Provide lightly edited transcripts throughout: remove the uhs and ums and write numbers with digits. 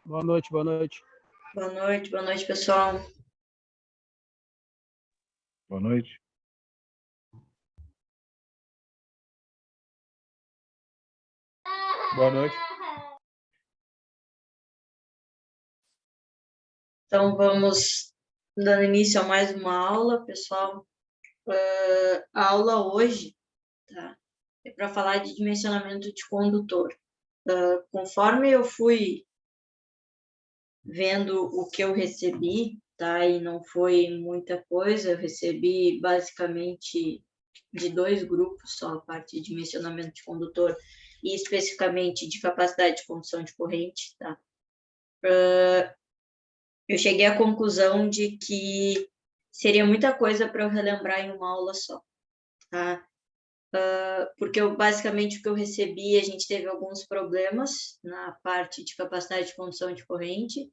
Boa noite, boa noite. Boa noite, pessoal. Boa noite. Boa noite. Então, vamos dando início a mais uma aula, pessoal. A aula hoje, tá, é para falar de dimensionamento de condutor. Conforme eu fui vendo o que eu recebi, tá, e não foi muita coisa, eu recebi basicamente de 2 grupos só, a parte de dimensionamento de condutor e especificamente de capacidade de condução de corrente, tá? Eu cheguei à conclusão de que seria muita coisa para eu relembrar em uma aula só, tá? Porque basicamente o que eu recebi, a gente teve alguns problemas na parte de capacidade de condução de corrente,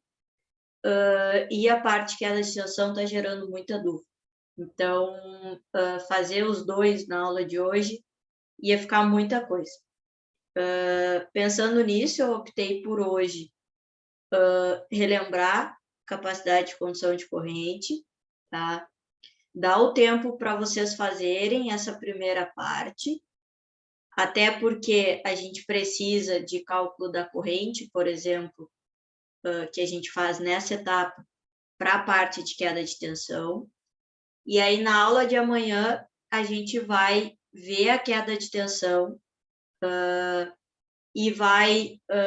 e a parte que é a extensão está gerando muita dúvida. Então, fazer os dois na aula de hoje ia ficar muita coisa. Pensando nisso, eu optei por hoje relembrar capacidade de condução de corrente, tá? Dá o tempo para vocês fazerem essa primeira parte, até porque a gente precisa de cálculo da corrente, por exemplo, que a gente faz nessa etapa para a parte de queda de tensão. E aí, na aula de amanhã, a gente vai ver a queda de tensão e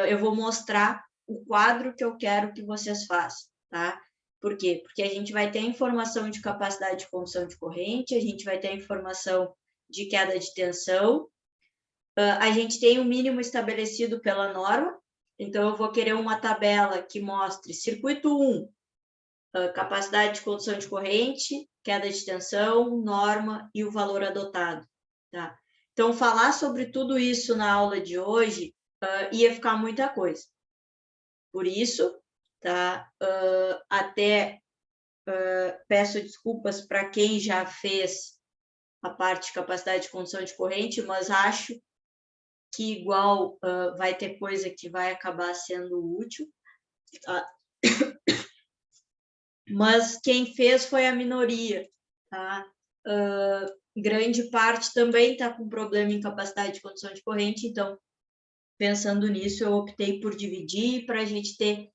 eu vou mostrar o quadro que eu quero que vocês façam, tá? Por quê? Porque a gente vai ter a informação de capacidade de condução de corrente, a gente vai ter a informação de queda de tensão, a gente tem o mínimo estabelecido pela norma, então eu vou querer uma tabela que mostre circuito 1, capacidade de condução de corrente, queda de tensão, norma e o valor adotado, tá? Então, falar sobre tudo isso na aula de hoje ia ficar muita coisa. Por isso, tá? Até peço desculpas para quem já fez a parte de capacidade de condução de corrente, mas acho que igual vai ter coisa que vai acabar sendo útil, tá? Mas quem fez foi a minoria, tá? Grande parte também está com problema em capacidade de condução de corrente, então, pensando nisso, eu optei por dividir para a gente ter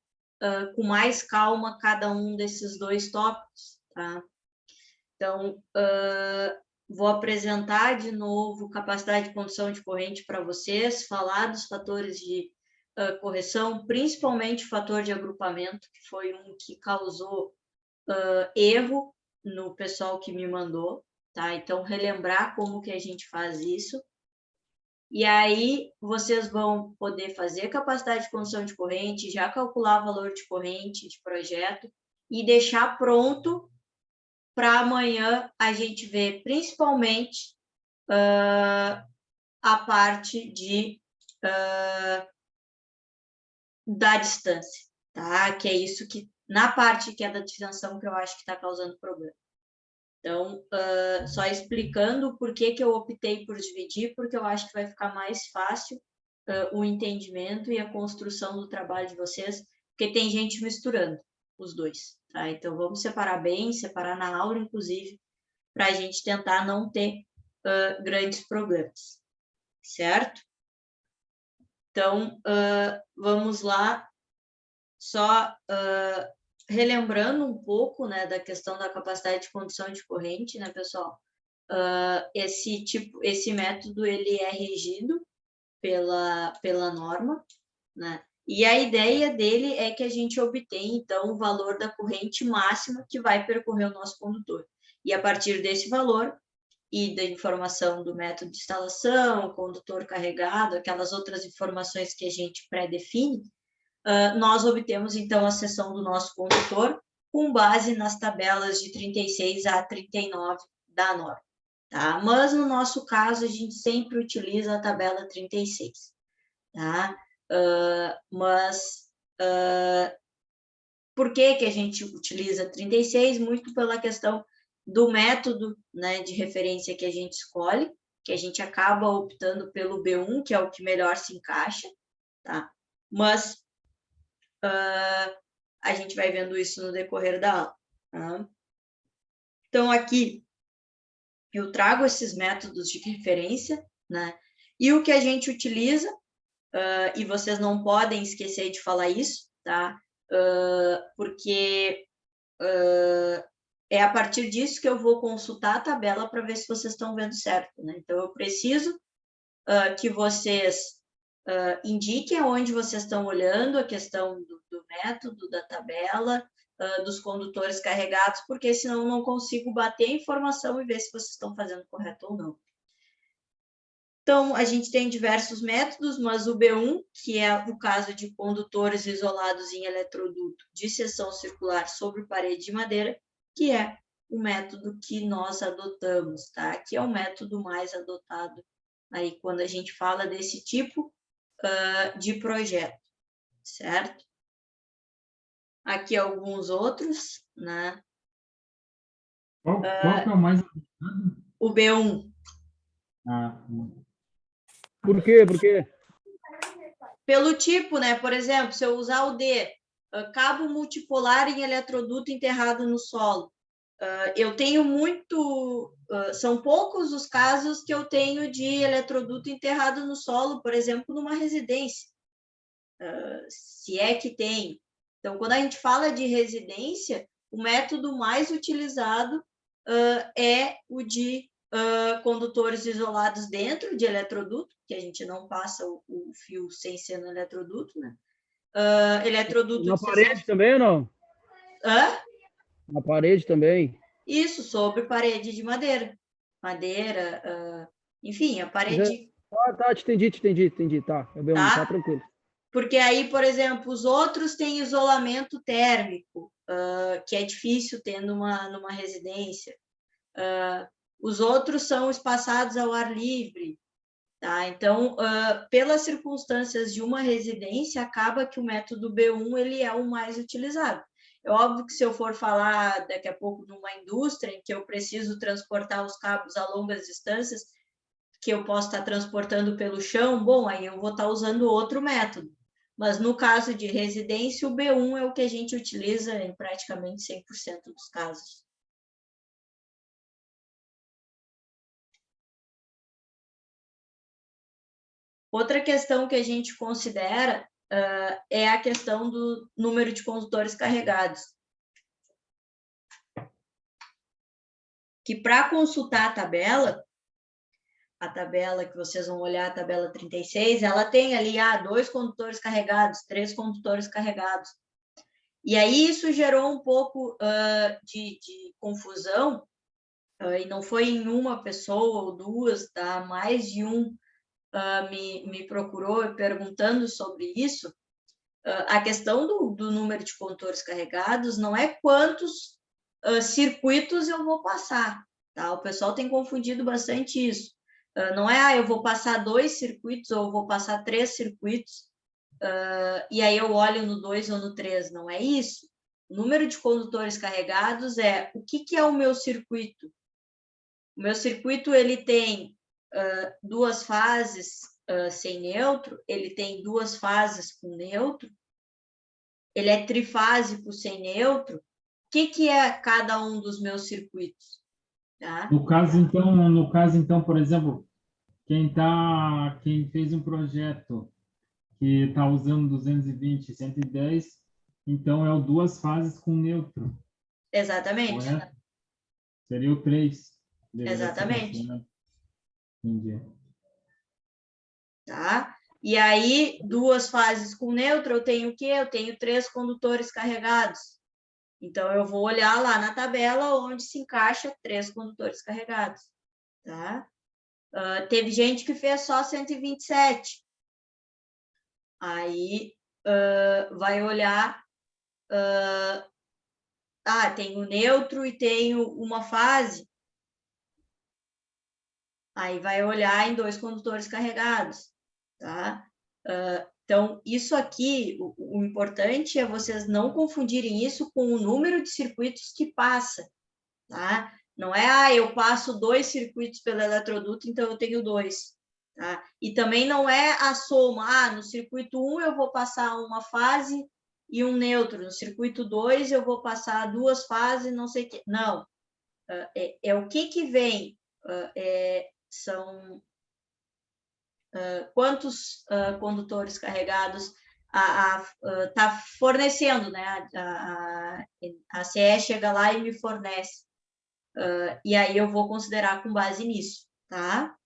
com mais calma cada um desses dois tópicos, tá? Então, vou apresentar de novo capacidade de condução de corrente para vocês, falar dos fatores de correção, principalmente o fator de agrupamento, que foi um que causou erro no pessoal que me mandou, tá? Então, relembrar como que a gente faz isso. E aí, vocês vão poder fazer capacidade de condução de corrente, já calcular valor de corrente de projeto e deixar pronto para amanhã a gente ver principalmente a parte da distância, tá? Que é isso que, na parte que é da tensão, que eu acho que está causando problema. Então, só explicando por que eu optei por dividir, porque eu acho que vai ficar mais fácil o entendimento e a construção do trabalho de vocês, porque tem gente misturando os dois, tá? Então, vamos separar bem, separar na aula, inclusive, para a gente tentar não ter grandes problemas, certo? Então, vamos lá, só relembrando um pouco, né, da questão da capacidade de condução de corrente, né, pessoal? Esse método, ele é regido pela norma, né? E a ideia dele é que a gente obtenha, então, o valor da corrente máxima que vai percorrer o nosso condutor. E a partir desse valor e da informação do método de instalação, condutor carregado, aquelas outras informações que a gente pré-define, nós obtemos, então, a seção do nosso condutor com base nas tabelas de 36 a 39 da norma, tá? Mas, no nosso caso, a gente sempre utiliza a tabela 36, tá? Por que a gente utiliza 36? Muito pela questão do método, né, de referência que a gente escolhe, que a gente acaba optando pelo B1, que é o que melhor se encaixa, tá? Mas a gente vai vendo isso no decorrer da aula. Tá? Então, aqui, eu trago esses métodos de referência, né? E o que a gente utiliza, e vocês não podem esquecer de falar isso, tá? Porque é a partir disso que eu vou consultar a tabela para ver se vocês estão vendo certo, né? Então, eu preciso que vocês indiquem aonde vocês estão olhando a questão do método, da tabela, dos condutores carregados, porque senão eu não consigo bater a informação e ver se vocês estão fazendo correto ou não. Então, a gente tem diversos métodos, mas o B1, que é o caso de condutores isolados em eletroduto de seção circular sobre parede de madeira, que é o método que nós adotamos, tá? Que é o método mais adotado aí quando a gente fala desse tipo de projeto, certo? Aqui alguns outros, né? Qual que é o mais adotado? O B1. Por quê? Por quê? Pelo tipo, né? Por exemplo, se eu usar o D, cabo multipolar em eletroduto enterrado no solo. Eu tenho são poucos os casos que eu tenho de eletroduto enterrado no solo, por exemplo, numa residência. Se é que tem. Então, quando a gente fala de residência, o método mais utilizado é o de condutores isolados dentro de eletroduto, que a gente não passa o fio sem ser no eletroduto, né? Eletroduto Na de parede seção... também ou não? Hã? Na parede também? Isso, sobre parede de madeira. Madeira, enfim, a parede... Tá, te entendi, tá. É bem, tá tranquilo. Porque aí, por exemplo, os outros têm isolamento térmico, que é difícil ter numa residência. Os outros são espaçados ao ar livre. Tá? Então, pelas circunstâncias de uma residência, acaba que o método B1 ele é o mais utilizado. É óbvio que se eu for falar daqui a pouco numa indústria em que eu preciso transportar os cabos a longas distâncias, que eu posso estar transportando pelo chão, bom, aí eu vou estar usando outro método. Mas no caso de residência, o B1 é o que a gente utiliza em praticamente 100% dos casos. Outra questão que a gente considera é a questão do número de condutores carregados. Que para consultar a tabela que vocês vão olhar, a tabela 36, ela tem ali 2 condutores carregados, 3 condutores carregados. E aí isso gerou um pouco de confusão, e não foi em uma pessoa ou duas, tá? Mais de um me procurou perguntando sobre isso. A questão do número de condutores carregados não é quantos circuitos eu vou passar, tá? O pessoal tem confundido bastante isso. Não é, eu vou passar 2 circuitos ou eu vou passar 3 circuitos, e aí eu olho no 2 ou no 3. Não é isso. O número de condutores carregados é o que é o meu circuito. O meu circuito ele tem 2 fases sem neutro, ele tem 2 fases com neutro, ele é trifásico sem neutro. O que é cada um dos meus circuitos? Tá? No caso, então, por exemplo, quem fez um projeto que está usando 220 e 110, então é o 2 fases com neutro. Exatamente. Correto? Seria o 3. Exatamente. Entendi. Tá? E aí, 2 fases com neutro, eu tenho o quê? Eu tenho 3 condutores carregados. Então, eu vou olhar lá na tabela onde se encaixa 3 condutores carregados. Tá? Teve gente que fez só 127. Aí, vai olhar... tem o neutro e tenho uma fase. Aí, vai olhar em 2 condutores carregados. Tá? Então, isso aqui, o importante é vocês não confundirem isso com o número de circuitos que passa, tá? Não é, eu passo 2 circuitos pelo eletroduto, então eu tenho 2, tá? E também não é a soma, no circuito 1 eu vou passar uma fase e um neutro. No circuito 2, eu vou passar 2 fases, não sei o quê. Não. É o que vem. São quantos condutores carregados está fornecendo, né? A CE chega lá e me fornece. E aí eu vou considerar com base nisso, tá?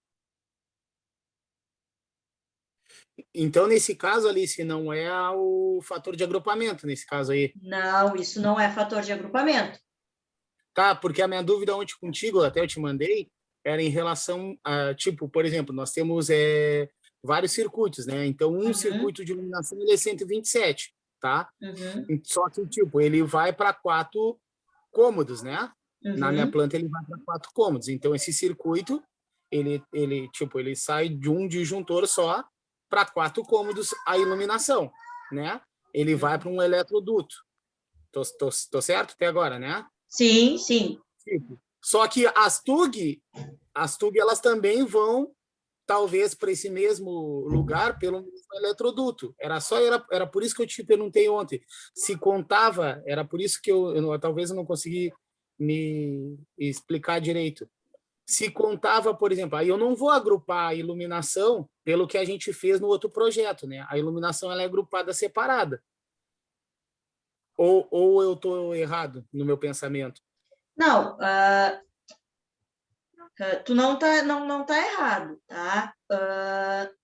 Então, nesse caso, Alice, não é o fator de agrupamento, nesse caso aí. Não, isso não é fator de agrupamento. Tá, porque a minha dúvida ontem contigo, até eu te mandei, era em relação a, tipo, por exemplo, nós temos vários circuitos, né? Então, um circuito de iluminação ele é 127, tá? Só que, tipo, ele vai para 4 cômodos, né? Na minha planta, ele vai para 4 cômodos. Então, esse circuito, tipo, ele sai de um disjuntor só para 4 cômodos a iluminação, né? Ele vai para um eletroduto. Tô certo até agora, né? Sim, sim. Só que as TUG, elas também vão, talvez, para esse mesmo lugar pelo mesmo eletroduto. Era por isso que eu te perguntei ontem. Se contava, era por isso que talvez eu não consegui me explicar direito. Se contava, por exemplo, aí eu não vou agrupar a iluminação pelo que a gente fez no outro projeto, né? A iluminação ela é agrupada separada. Ou eu estou errado no meu pensamento? Não, tu não tá errado, tá?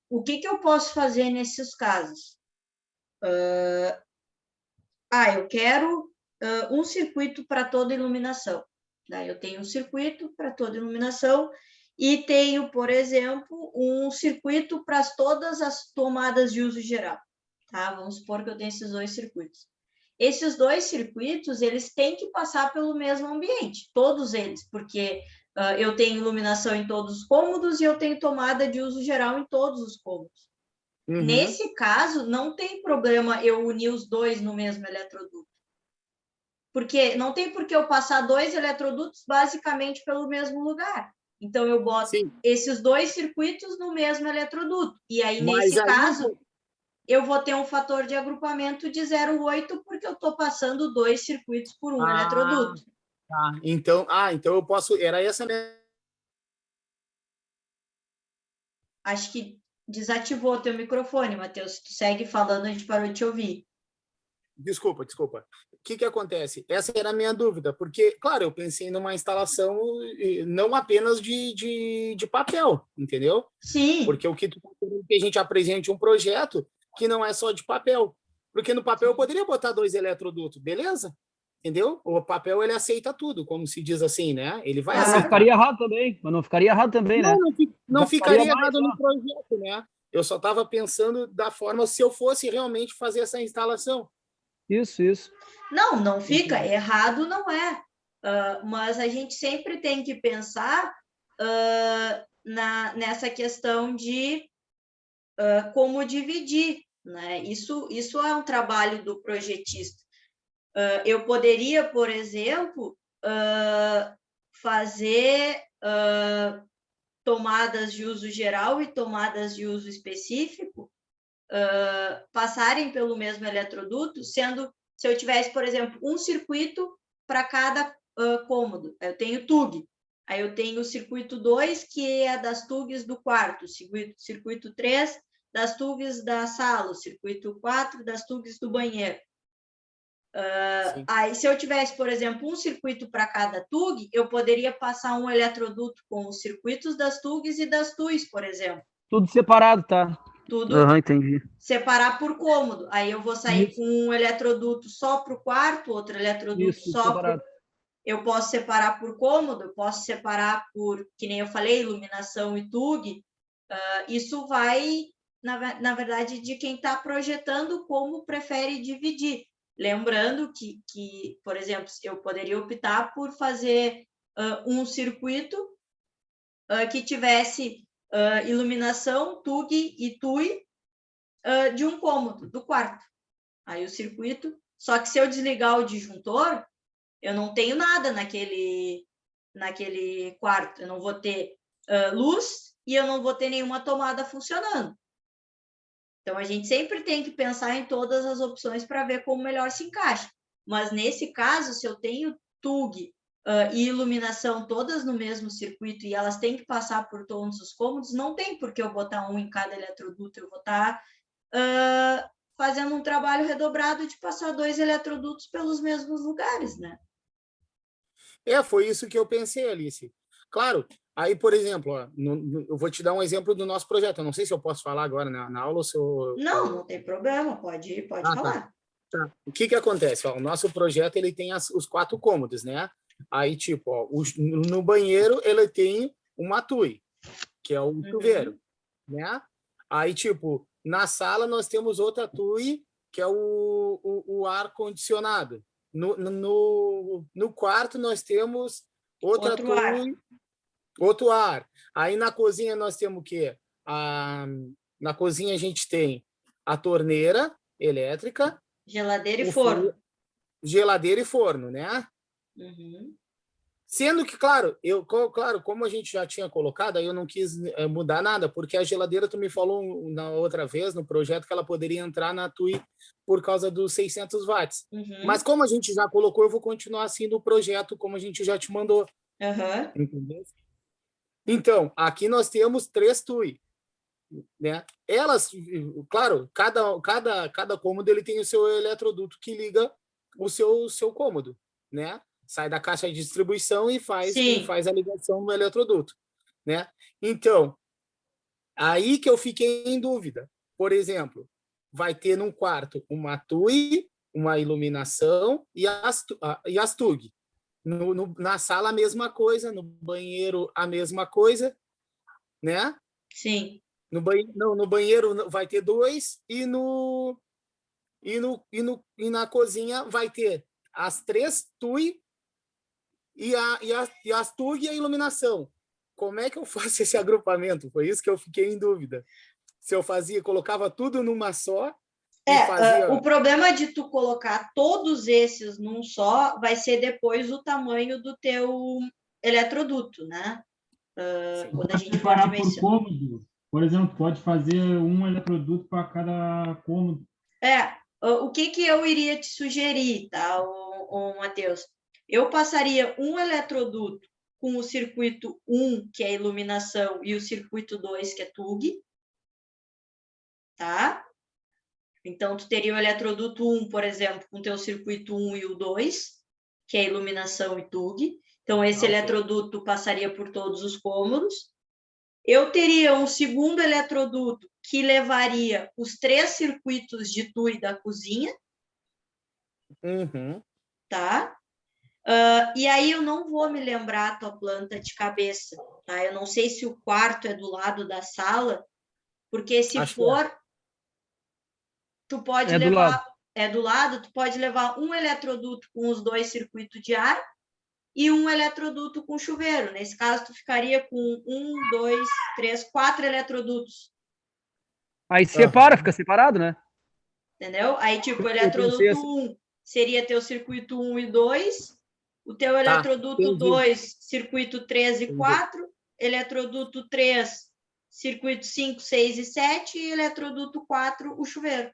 O que eu posso fazer nesses casos? Eu quero um circuito para toda iluminação. Daí eu tenho um circuito para toda iluminação e tenho, por exemplo, um circuito para todas as tomadas de uso geral. Tá? Vamos supor que eu tenho esses 2 circuitos. Esses 2 circuitos, eles têm que passar pelo mesmo ambiente, todos eles, porque eu tenho iluminação em todos os cômodos e eu tenho tomada de uso geral em todos os cômodos. Nesse caso, não tem problema eu unir os 2 no mesmo eletroduto. Porque não tem por que eu passar 2 eletrodutos basicamente pelo mesmo lugar. Então, eu boto esses 2 circuitos no mesmo eletroduto. E aí, nesse caso, eu vou ter um fator de agrupamento de 0,8, porque eu estou passando 2 circuitos por um eletroduto. Tá. Então eu posso... Era essa a minha... Acho que desativou o teu microfone, Matheus. Tu segue falando, a gente parou de te ouvir. Desculpa. O que acontece? Essa era a minha dúvida, porque, claro, eu pensei numa instalação não apenas de papel, entendeu? Sim. Porque o que tu quer que a gente apresente um projeto que não é só de papel. Porque no papel eu poderia botar 2 eletrodutos, beleza? Entendeu? O papel, ele aceita tudo, como se diz assim, né? Ele vai Mas aceitar. não ficaria errado também. Mas não ficaria errado também, né? Não ficaria errado no projeto, né? Eu só estava pensando da forma se eu fosse realmente fazer essa instalação. Isso. Não fica. Errado não é. Mas a gente sempre tem que pensar nessa questão de como dividir, né? Isso é um trabalho do projetista. Eu poderia, por exemplo, fazer tomadas de uso geral e tomadas de uso específico passarem pelo mesmo eletroduto, sendo, se eu tivesse, por exemplo, um circuito para cada cômodo. Eu tenho TUG, aí eu tenho o circuito 2, que é das TUGs do quarto, circuito 3, das TUGs da sala, o circuito 4, das TUGs do banheiro. Aí, se eu tivesse, por exemplo, um circuito para cada TUG, eu poderia passar um eletroduto com os circuitos das TUGs e das TUIs, por exemplo. Tudo separado, tá? Tudo entendi. Separar por cômodo. Aí eu vou sair com um eletroduto só para o quarto, outro eletroduto só para... Eu posso separar por cômodo, eu posso separar por, que nem eu falei, iluminação e TUG. Isso vai, na verdade, de quem está projetando como prefere dividir. Lembrando que, por exemplo, eu poderia optar por fazer um circuito que tivesse iluminação, TUG e TUI de um cômodo, do quarto. Aí o circuito... Só que se eu desligar o disjuntor, eu não tenho nada naquele quarto. Eu não vou ter luz e eu não vou ter nenhuma tomada funcionando. Então, a gente sempre tem que pensar em todas as opções para ver como melhor se encaixa. Mas, nesse caso, se eu tenho TUG e iluminação todas no mesmo circuito e elas têm que passar por todos os cômodos, não tem por que eu botar um em cada eletroduto. Eu vou estar fazendo um trabalho redobrado de passar 2 eletrodutos pelos mesmos lugares, né? Foi isso que eu pensei, Alice. Claro, aí, por exemplo, ó, eu vou te dar um exemplo do nosso projeto. Eu não sei se eu posso falar agora na aula ou se eu... Não tem problema, pode falar. Tá. O que acontece? Ó, o nosso projeto ele tem os 4 cômodos, né? Aí, tipo, ó, no banheiro ele tem uma TUI, que é o chuveiro, né? Aí, tipo, na sala nós temos outra TUI, que é o ar-condicionado. No quarto nós temos outra TUI, outro ar. Aí na cozinha nós temos o quê? Na cozinha a gente tem a torneira elétrica, geladeira e forno. Geladeira e forno, né? Uhum. Sendo que, claro, como a gente já tinha colocado, aí eu não quis mudar nada, porque a geladeira, tu me falou na outra vez, no projeto, que ela poderia entrar na TUI por causa dos 600 watts. Uhum. Mas como a gente já colocou, eu vou continuar assim no projeto, como a gente já te mandou. Uhum. Entendeu? Então, aqui nós temos 3 TUI. Né? Elas, claro, cada cômodo ele tem o seu eletroduto que liga o seu cômodo, né? Sai da caixa de distribuição e faz a ligação no eletroduto, né? Então, aí que eu fiquei em dúvida. Por exemplo, vai ter num quarto uma TUI, uma iluminação e as TUG. Na sala a mesma coisa, no banheiro a mesma coisa, né? Sim. No banheiro vai ter 2 e na cozinha vai ter as 3 TUI e as TUG e a iluminação. Como é que eu faço esse agrupamento? Foi isso que eu fiquei em dúvida. Se eu colocava tudo numa só e fazia... O problema de tu colocar todos esses num só vai ser depois o tamanho do teu eletroduto, né? Quando a gente for dimensionar. Por exemplo, pode fazer um eletroduto para cada cômodo. O que eu iria te sugerir, tá, Matheus? Eu passaria um eletroduto com o circuito 1, que é a iluminação, e o circuito 2, que é TUG, tá? Então, tu teria o eletroduto 1, por exemplo, com o teu circuito 1 e o 2, que é a iluminação e TUG. Então, esse eletroduto passaria por todos os cômodos. Eu teria um segundo eletroduto que levaria os 3 circuitos de TUI da cozinha. Uhum. Tá? E aí eu não vou me lembrar a tua planta de cabeça, tá? Eu não sei se o quarto é do lado da sala, porque se for, tu pode levar... É do lado, tu pode levar um eletroduto com os 2 circuitos de ar e um eletroduto com chuveiro. Nesse caso, tu ficaria com 1, 2, 3, 4 eletrodutos. Aí separa, fica separado, né? Entendeu? Aí, tipo, o eletroduto 1 seria teu circuito 1 e 2, o teu eletroduto 2, circuito 3 e 4, eletroduto 3, circuito 5, 6 e 7, e eletroduto 4, o chuveiro.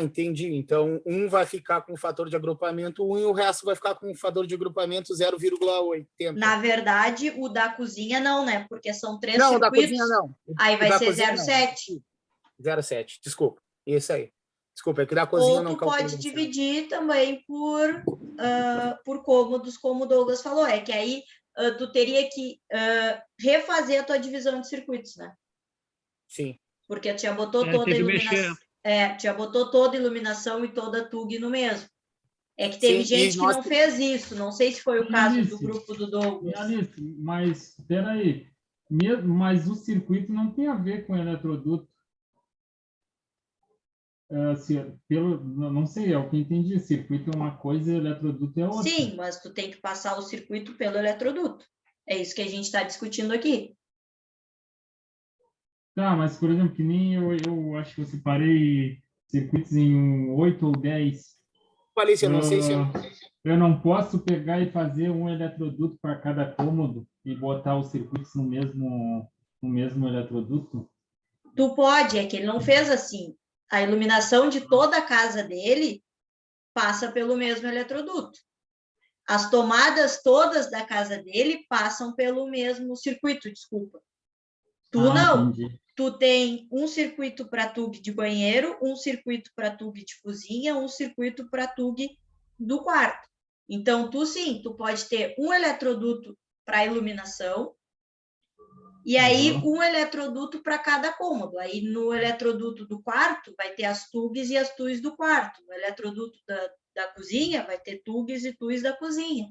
Entendi. Então, um vai ficar com o fator de agrupamento 1 e o resto vai ficar com o fator de agrupamento 0,80. Na verdade, o da cozinha não, né? Porque são 3 circuitos. Não, da cozinha não. Aí vai ser 0,7. 0,7, desculpa. Isso aí. Desculpa, é que da cozinha não calculei. Ou tu pode dividir também por cômodos, como o Douglas falou. É que aí tu teria que refazer a tua divisão de circuitos, né? Sim. Porque tu já botou toda a iluminação. Já botou toda a iluminação e toda a TUG no mesmo. É que teve gente que não fez isso. Não sei se foi o caso do grupo do Douglas. Alice, mas espera aí. Mas o circuito não tem a ver com o eletroduto. Não sei, é o que eu entendi. Circuito é uma coisa e eletroduto é outra. Sim, mas tu tem que passar o circuito pelo eletroduto. É isso que a gente está discutindo aqui. Tá, mas, por exemplo, que nem eu acho que eu separei circuitos em 8 ou 10. Alice, eu não sei se... Eu não posso pegar e fazer um eletroduto para cada cômodo e botar os circuitos no mesmo eletroduto? Tu pode, é que ele não fez assim. A iluminação de toda a casa dele passa pelo mesmo eletroduto. As tomadas todas da casa dele passam pelo mesmo circuito, desculpa. Tu não. Entendi. Tu tem um circuito para tube de banheiro, um circuito para tube de cozinha, um circuito para tube do quarto. Então, tu pode ter um eletroduto para iluminação e aí um eletroduto para cada cômodo. Aí no eletroduto do quarto vai ter as tubes e as tuis do quarto. No eletroduto da cozinha vai ter tubes e tuis da cozinha.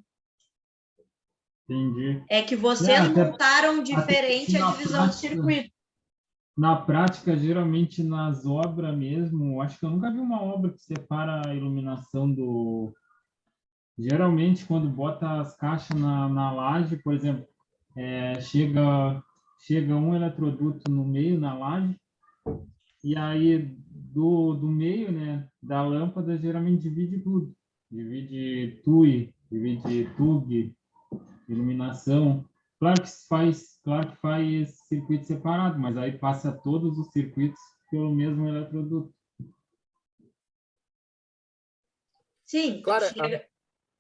Entendi. É que vocês montaram diferente a divisão do prática, circuito. Na prática, geralmente nas obras mesmo, acho que eu nunca vi uma obra que separa a iluminação do... Geralmente, quando bota as caixas na laje, por exemplo, chega um eletroduto no meio, na laje, e aí do meio, né, da lâmpada, geralmente divide tudo. Divide tui, divide tube, iluminação. Claro que faz circuito separado, mas aí passa todos os circuitos pelo mesmo eletroduto. Sim, Claro,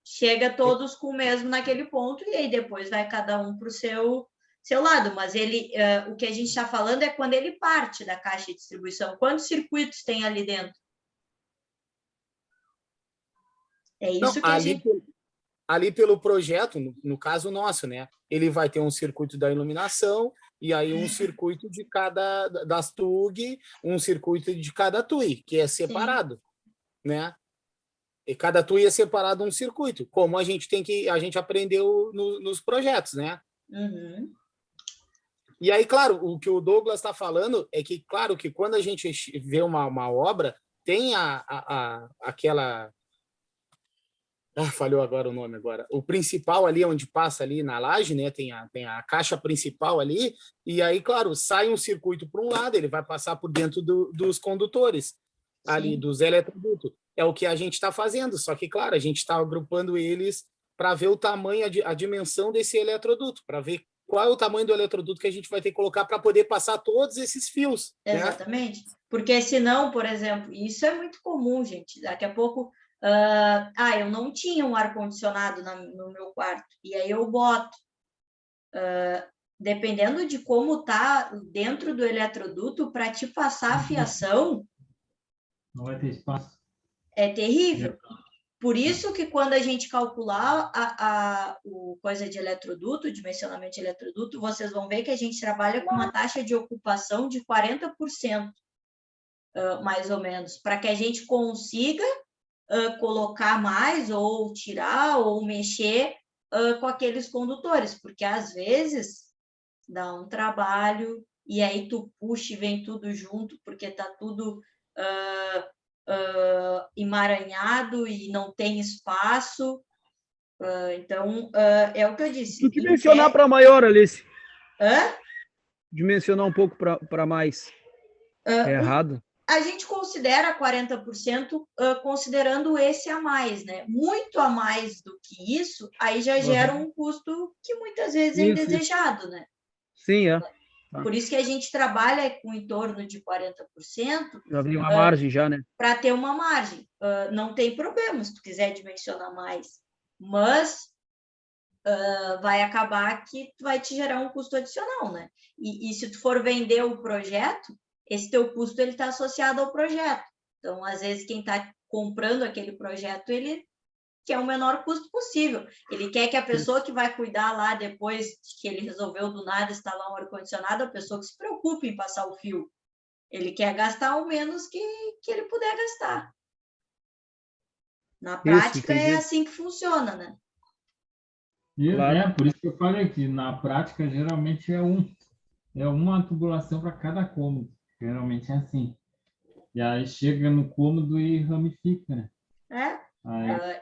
chega todos com o mesmo naquele ponto e aí depois vai cada um para o seu lado. Mas o que a gente está falando é quando ele parte da caixa de distribuição. Quantos circuitos tem ali dentro? É isso que a gente... Ali pelo projeto, no caso nosso, né? Ele vai ter um circuito da iluminação e aí um circuito de cada das TUG, um circuito de cada TUI, que é separado, né? E cada TUI é separado um circuito, como a gente aprendeu nos projetos, né? Uhum. E aí, claro, o que o Douglas está falando é que, claro, que quando a gente vê uma obra, tem aquela... falhou agora o nome agora. O principal ali, onde passa ali na laje, né? Tem a caixa principal ali, e aí, claro, sai um circuito para um lado, ele vai passar por dentro dos condutores, ali, dos eletrodutos. É o que a gente está fazendo, só que, claro, a gente está agrupando eles para ver o tamanho, a dimensão desse eletroduto, para ver qual é o tamanho do eletroduto que a gente vai ter que colocar para poder passar todos esses fios. Exatamente. Né? Porque senão, por exemplo, isso é muito comum, gente. Daqui a pouco... eu não tinha um ar-condicionado no meu quarto, e aí eu boto. Dependendo de como tá dentro do eletroduto, para te passar a fiação, não vai ter espaço. É terrível. Por isso que quando a gente calcular o coisa de eletroduto, dimensionamento de eletroduto, vocês vão ver que a gente trabalha com uma taxa de ocupação de 40%, mais ou menos, para que a gente consiga colocar mais, ou tirar, ou mexer com aqueles condutores, porque às vezes dá um trabalho, e aí tu puxa e vem tudo junto, porque tá tudo emaranhado e não tem espaço. Então, é o que eu disse. Tu dimensionar para maior, Alice. Hã? Dimensionar um pouco para mais. É errado? A gente considera 40% considerando esse a mais, né? Muito a mais do que isso, aí já gera um custo que muitas vezes é indesejado, né? Sim, é. Por isso que a gente trabalha com em torno de 40%. Já vem uma margem já, né? Para ter uma margem. Não tem problema se tu quiser dimensionar mais, mas vai acabar que vai te gerar um custo adicional, né? E se tu for vender o projeto, esse teu custo ele está associado ao projeto. Então, às vezes, quem está comprando aquele projeto, ele quer o menor custo possível. Ele quer que a pessoa que vai cuidar lá depois que ele resolveu do nada instalar um ar-condicionado, a pessoa que se preocupe em passar o fio. Ele quer gastar o menos que ele puder gastar. Na prática, é assim que funciona, né? Claro. Por isso que eu falei que na prática, geralmente é uma tubulação para cada cômodo. Geralmente é assim. E aí chega no cômodo e ramifica, né?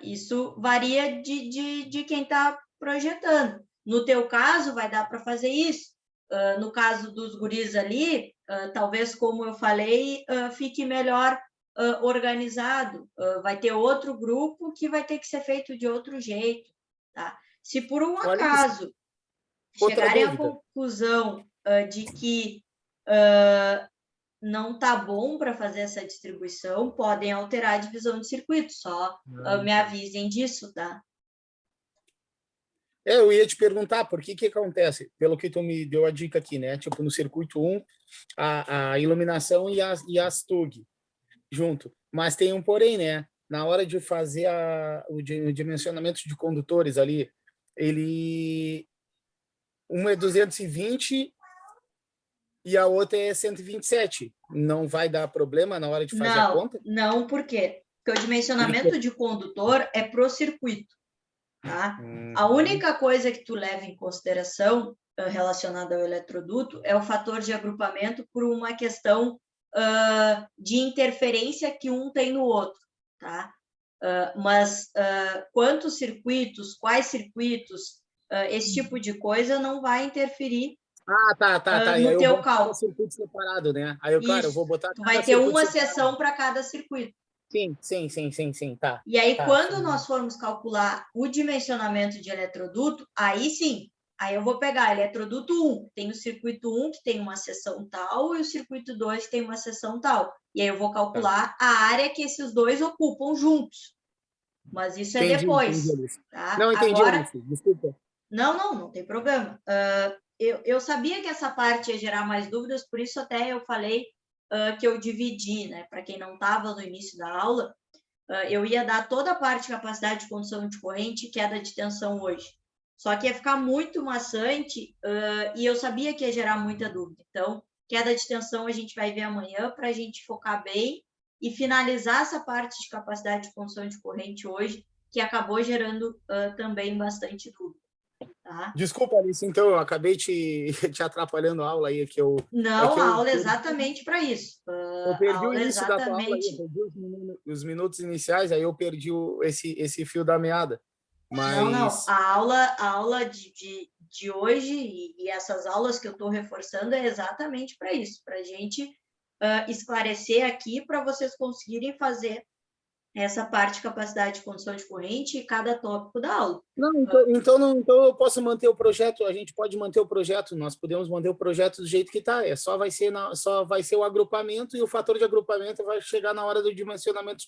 Isso varia de quem está projetando. No teu caso, vai dar para fazer isso. No caso dos guris ali, talvez, como eu falei, fique melhor organizado. Vai ter outro grupo que vai ter que ser feito de outro jeito. Tá? Se por um acaso chegarem à conclusão de que não tá bom para fazer essa distribuição, podem alterar a divisão de circuito, só me avisem disso, tá? Eu ia te perguntar, por que acontece? Pelo que tu me deu a dica aqui, né? Tipo, no circuito 1, a iluminação e as TUG junto. Mas tem um porém, né? Na hora de fazer o dimensionamento de condutores ali, uma é 220 e a outra é 127. Não vai dar problema na hora de fazer a conta? Não, por quê? Porque o dimensionamento de condutor é pro circuito, tá? A única coisa que tu leva em consideração relacionada ao eletroduto é o fator de agrupamento por uma questão de interferência que um tem no outro, tá? Mas quantos circuitos, quais circuitos, esse tipo de coisa não vai interferir no teu cálculo. Circuito separado, né? Aí, claro, eu vou botar. Tu vai ter uma seção para cada circuito. Sim, tá. E aí, quando nós formos calcular o dimensionamento de eletroduto, aí sim, aí eu vou pegar eletroduto 1, tem o circuito 1 que tem uma seção tal e o circuito 2 que tem uma seção tal. E aí eu vou calcular a área que esses dois ocupam juntos. Mas isso é depois. Tá? Não entendi, agora, desculpa. Não tem problema. Eu sabia que essa parte ia gerar mais dúvidas, por isso até eu falei que eu dividi, né? Para quem não estava no início da aula, eu ia dar toda a parte de capacidade de condução de corrente e queda de tensão hoje. Só que ia ficar muito maçante e eu sabia que ia gerar muita dúvida. Então, queda de tensão a gente vai ver amanhã para a gente focar bem e finalizar essa parte de capacidade de condução de corrente hoje, que acabou gerando também bastante dúvida. Tá? Desculpa, Alice, então eu acabei te atrapalhando a aula aí. Não, a aula é exatamente para isso. Eu perdi o início da tua aula, aí, perdi os minutos iniciais, aí eu perdi esse fio da meada. Mas... Não, a aula de hoje e essas aulas que eu estou reforçando é exatamente para isso, para a gente esclarecer aqui para vocês conseguirem fazer essa parte de capacidade de condução de corrente e cada tópico da aula. Então eu posso manter o projeto, a gente pode manter o projeto, nós podemos manter o projeto do jeito que está, só vai ser o agrupamento e o fator de agrupamento vai chegar na hora do dimensionamento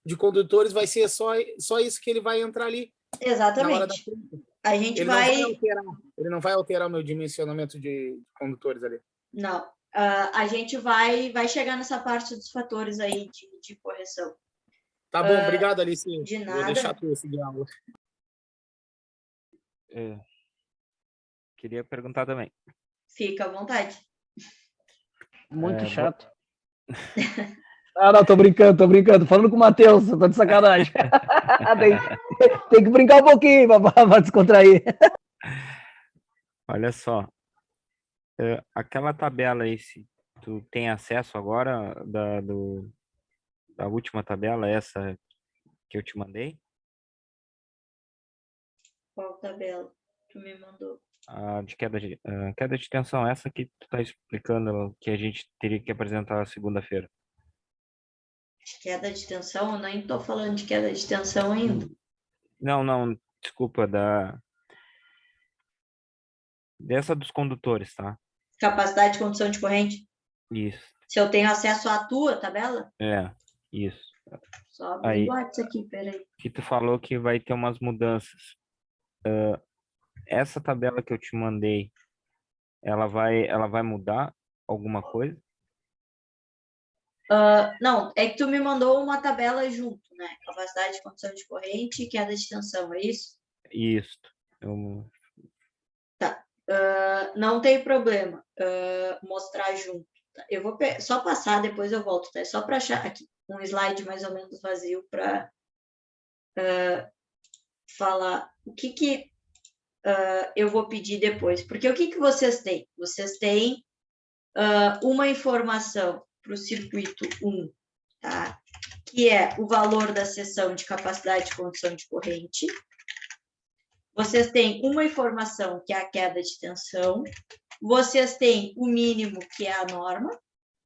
de condutores, vai ser só isso que ele vai entrar ali. Exatamente. A gente ele não vai alterar o meu dimensionamento de condutores ali. Não, a gente vai chegar nessa parte dos fatores aí de correção. Tá bom, obrigado, Alice. De nada. Vou deixar tu seguir a aula. Queria perguntar também. Fica à vontade. Muito chato. Não, tô brincando. Falando com o Matheus, tô de sacanagem. tem que brincar um pouquinho para descontrair. Olha só. Aquela tabela aí, se tu tem acesso agora da última tabela, essa que eu te mandei? Qual tabela tu me mandou? De queda de tensão, essa que tu tá explicando que a gente teria que apresentar segunda-feira. Queda de tensão? Eu nem estou falando de queda de tensão ainda. Não, desculpa, dessa dos condutores, tá? Capacidade de condução de corrente? Isso. Se eu tenho acesso à tua tabela? Isso. Só abrir o WhatsApp aqui, peraí. Que tu falou que vai ter umas mudanças. Essa tabela que eu te mandei, ela vai mudar alguma coisa? Não, é que tu me mandou uma tabela junto, né? Capacidade de condução de corrente e queda de tensão, é isso? Isso. Tá. Não tem problema mostrar junto. Tá? Eu vou só passar, depois eu volto, tá? É só para achar aqui um slide mais ou menos vazio para falar o que eu vou pedir depois. Porque o que vocês têm? Vocês têm uma informação para o circuito 1, tá? Que é o valor da seção de capacidade de condução de corrente. Vocês têm uma informação, que é a queda de tensão. Vocês têm o mínimo, que é a norma,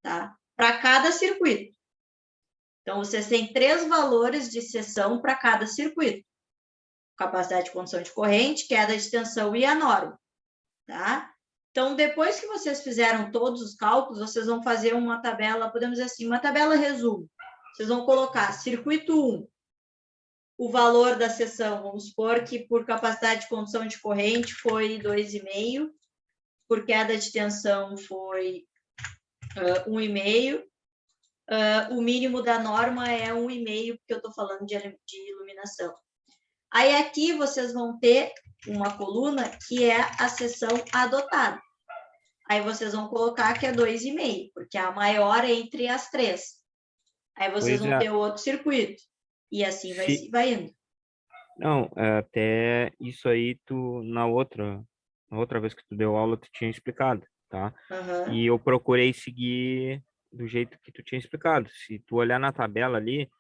tá? Para cada circuito. Então, vocês têm 3 valores de seção para cada circuito. Capacidade de condução de corrente, queda de tensão e a norma, tá? Então, depois que vocês fizeram todos os cálculos, vocês vão fazer uma tabela, podemos dizer assim, uma tabela resumo. Vocês vão colocar circuito 1, o valor da seção, vamos supor que por capacidade de condução de corrente foi 2,5, por queda de tensão foi 1,5, o mínimo da norma é 1,5, porque eu estou falando de iluminação. Aí aqui vocês vão ter uma coluna que é a seção adotada. Aí vocês vão colocar que é 2,5, porque é a maior entre as três. Aí vocês vão ter outro circuito. E assim vai indo. Não, até isso aí na outra vez que tu deu aula, tu tinha explicado, tá? E eu procurei seguir do jeito que tu tinha explicado. Se tu olhar na tabela ali,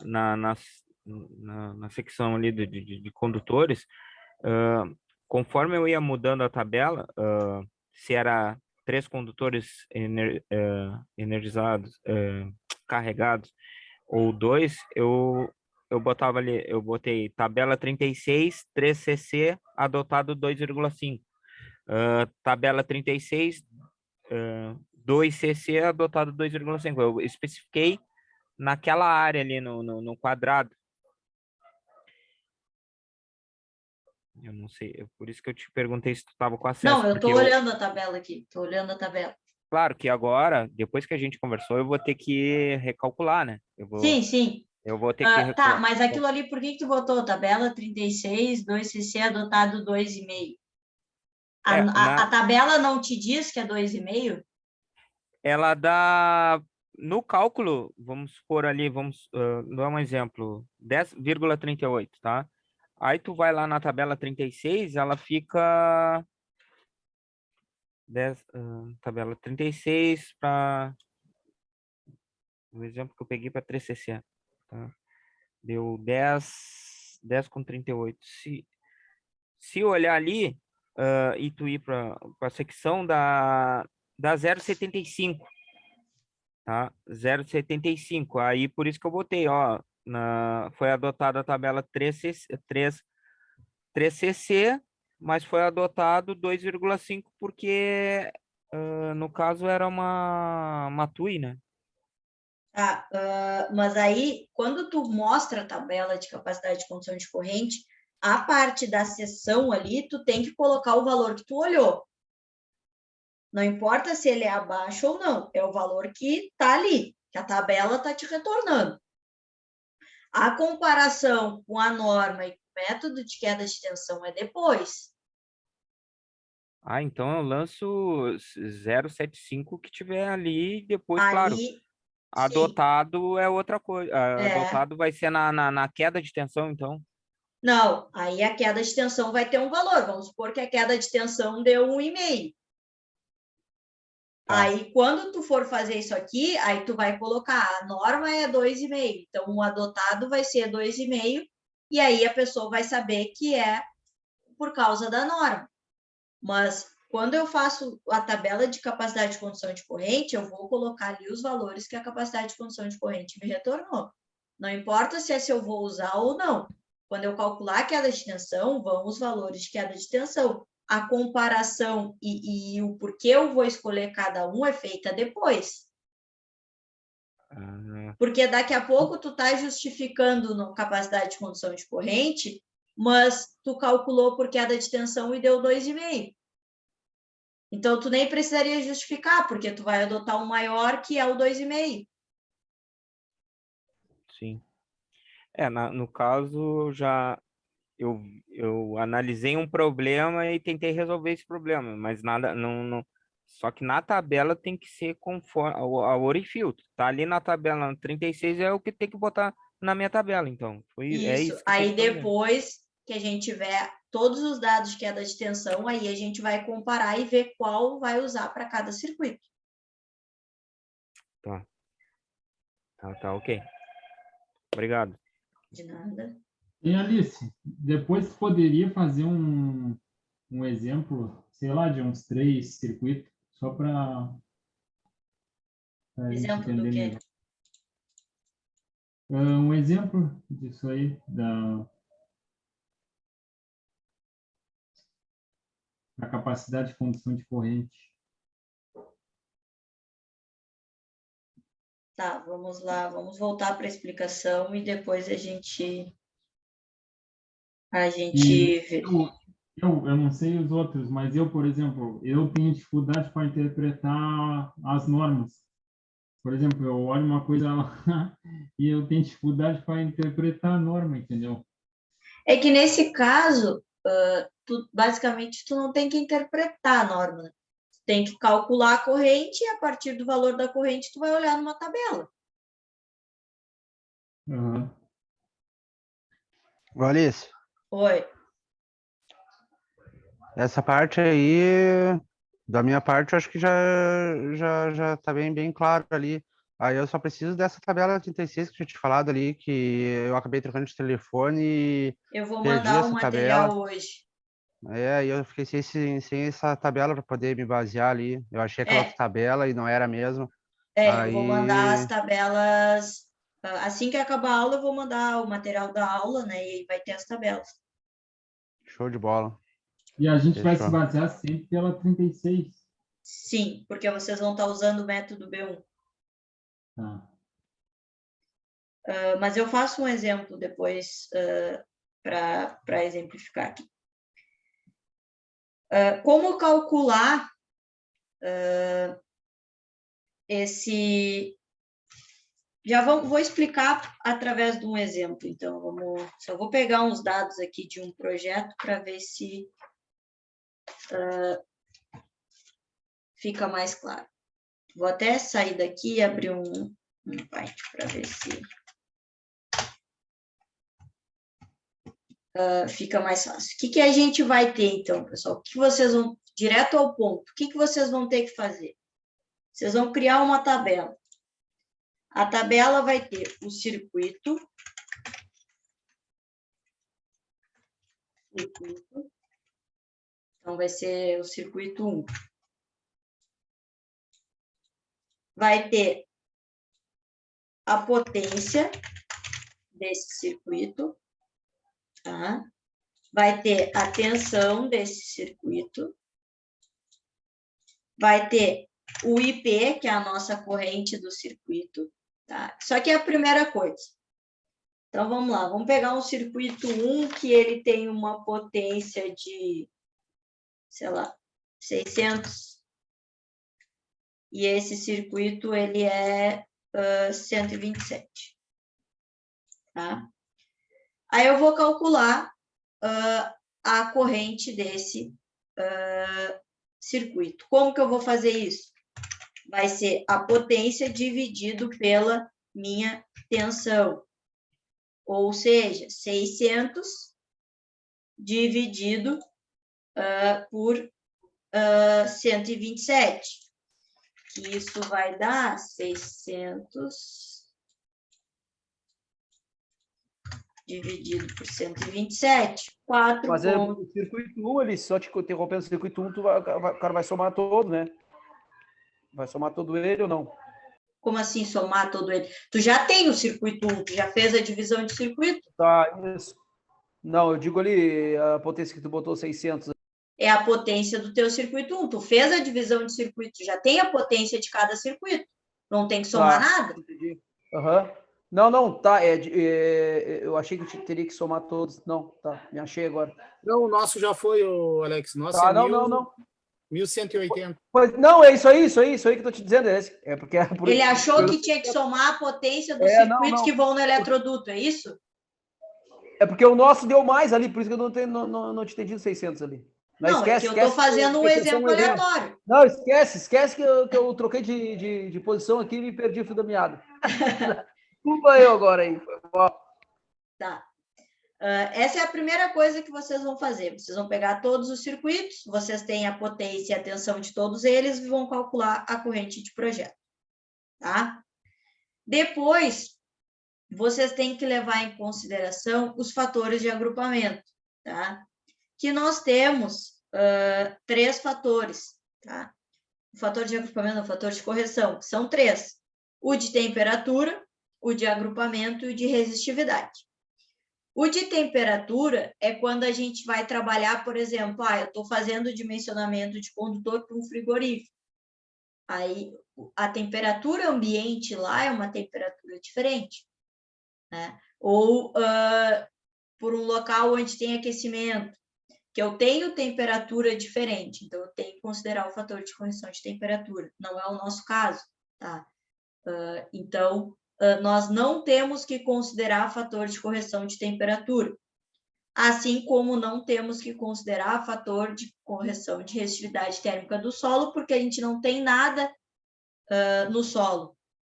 na secção ali de condutores, conforme eu ia mudando a tabela, se era 3 condutores energizados, carregados, ou 2, eu botava ali, eu botei tabela 36, 3cc, adotado 2,5. Tabela 36, 2cc, adotado 2,5. Eu especifiquei naquela área ali no quadrado. Eu não sei, por isso que eu te perguntei se tu estava com acesso. Não, eu estou olhando a tabela aqui, estou olhando a tabela. Claro que agora, depois que a gente conversou, eu vou ter que recalcular, né? Sim. Eu vou ter que... Tá, mas aquilo ali, por que tu botou tabela 36, 2cc, adotado 2,5? A tabela não te diz que é 2,5? Ela dá... No cálculo, vamos supor ali, vamos dar um exemplo, 10,38, tá? Aí tu vai lá na tabela 36, ela fica... tabela 36 para... O exemplo que eu peguei para 3cc, tá? Deu 10,38. Se olhar ali e tu ir para a secção da 0,75, tá? 0,75. Aí por isso que eu botei, ó, foi adotada a tabela 3cc, mas foi adotado 2,5 porque no caso era uma TUI, né? Mas aí, quando tu mostra a tabela de capacidade de condução de corrente, a parte da seção ali, tu tem que colocar o valor que tu olhou. Não importa se ele é abaixo ou não, é o valor que está ali, que a tabela está te retornando. A comparação com a norma e com o método de queda de tensão é depois. Então eu lanço 0,75 que tiver ali, depois, Ali, claro, sim. adotado é outra coisa. Adotado vai ser na queda de tensão, então? Não, aí a queda de tensão vai ter um valor. Vamos supor que a queda de tensão deu 1,5. Tá. Aí, quando tu for fazer isso aqui, aí tu vai colocar, a norma é 2,5. Então, o adotado vai ser 2,5. E aí a pessoa vai saber que é por causa da norma. Mas, quando eu faço a tabela de capacidade de condução de corrente, eu vou colocar ali os valores que a capacidade de condução de corrente me retornou. Não importa se eu vou usar ou não. Quando eu calcular a queda de tensão, vão os valores de queda de tensão. A comparação e o porquê eu vou escolher cada um é feita depois. Porque daqui a pouco tu tá justificando na capacidade de condução de corrente, mas tu calculou por queda de tensão e deu 2,5. Então, tu nem precisaria justificar, porque tu vai adotar um maior, que é o 2,5. Sim. No caso, eu analisei um problema e tentei resolver esse problema, mas nada, não, só que na tabela tem que ser conforme a Orifiltro. Tá ali na tabela 36 é o que tem que botar na minha tabela, então. É isso que Aí tem que fazer. depois que a gente tiver todos os dados de queda de tensão, aí a gente vai comparar e ver qual vai usar para cada circuito. Tá, ok. Obrigado. De nada. E Alice, depois poderia fazer um exemplo, sei lá, de uns 3 circuitos, só para a gente Exemplo do entender quê? melhor. Um exemplo disso aí, a capacidade de condução de corrente. Tá, vamos lá, vamos voltar para a explicação e depois a gente vê. Eu não sei os outros, mas eu, por exemplo, eu tenho dificuldade para interpretar as normas. Por exemplo, eu olho uma coisa lá e eu tenho dificuldade para interpretar a norma, entendeu? É que nesse caso, basicamente, tu não tem que interpretar a norma, né? Tu tem que calcular a corrente e a partir do valor da corrente tu vai olhar numa tabela. Uhum. Alice, Oi. essa parte aí, da minha parte, eu acho que já tá bem claro ali. Aí eu só preciso dessa tabela 36 que eu tinha te falado ali, que eu acabei trocando de telefone e Eu vou perdi mandar o essa material tabela. hoje. E eu fiquei sem essa tabela para poder me basear ali. Eu achei aquela outra tabela e não era mesmo. Eu vou mandar as Aí, tabelas. Assim que acabar a aula, eu vou mandar o material da aula, né? E aí vai ter as tabelas. show de bola. E a gente vai se Fechou. basear sempre pela 36. Sim, porque vocês vão estar usando o método B1. Tá. Mas eu faço um exemplo depois para exemplificar aqui. Como calcular esse... Já vou explicar através de um exemplo. Então, só vou pegar uns dados aqui de um projeto para ver se fica mais claro. Vou até sair daqui e abrir um Paint para ver se fica mais fácil. O que a gente vai ter, então, pessoal? O que vocês vão... Direto ao ponto. O que vocês vão ter que fazer? Vocês vão criar uma tabela. A tabela vai ter o circuito. Então, vai ser o circuito 1. Vai ter a potência desse circuito. Tá? Vai ter a tensão desse circuito. Vai ter o IP, que é a nossa corrente do circuito. Tá? Isso aqui é a primeira coisa. Então, vamos lá. Vamos pegar um circuito 1 que ele tem uma potência de, sei lá, 600. E esse circuito, ele é 127. Tá? Aí eu vou calcular a corrente desse circuito. Como que eu vou fazer isso? Vai ser a potência dividido pela minha tensão. Ou seja, 600 dividido por 127. Que isso vai dar 600 dividido por 127, 4 Mas o circuito 1, ele só te interrompendo o circuito 1, o cara vai somar todo, né? Vai somar todo ele ou não? Como assim somar todo ele? Tu já tem o circuito 1, tu já fez a divisão de circuito? Tá, isso. Não, eu digo ali a potência que tu botou 600. É a potência do teu circuito 1. Tu fez a divisão de circuito, já tem a potência de cada circuito. Não tem que somar nada. Entendi. Uhum. Não, tá. Eu achei que teria que somar todos. Não, tá. Me achei agora. Não, o nosso já foi, Alex. Nosso tá, é não. 1180. Pois, não, é isso aí que eu tô te dizendo. É porque Ele achou que tinha que somar a potência dos circuitos que vão no eletroduto, é isso? É porque o nosso deu mais ali, por isso que eu não te entendi os 600 ali. Não, esquece, é que eu estou fazendo um exemplo aleatório. Não, esquece que eu troquei de posição aqui e me perdi o fio da meada. Desculpa eu agora aí. Tá. Essa é a primeira coisa que vocês vão fazer. Vocês vão pegar todos os circuitos, vocês têm a potência e a tensão de todos eles e vão calcular a corrente de projeto. Tá? Depois, vocês têm que levar em consideração os fatores de agrupamento, tá? Que nós temos 3 fatores, tá? O fator de agrupamento e o fator de correção, que são 3. O de temperatura, o de agrupamento e o de resistividade. O de temperatura é quando a gente vai trabalhar, por exemplo, eu estou fazendo o dimensionamento de condutor para um frigorífico. Aí, a temperatura ambiente lá é uma temperatura diferente, né? Ou por um local onde tem aquecimento, que eu tenho temperatura diferente, então eu tenho que considerar o fator de correção de temperatura. Não é o nosso caso, tá? Então, nós não temos que considerar fator de correção de temperatura, assim como não temos que considerar fator de correção de resistividade térmica do solo, porque a gente não tem nada no solo,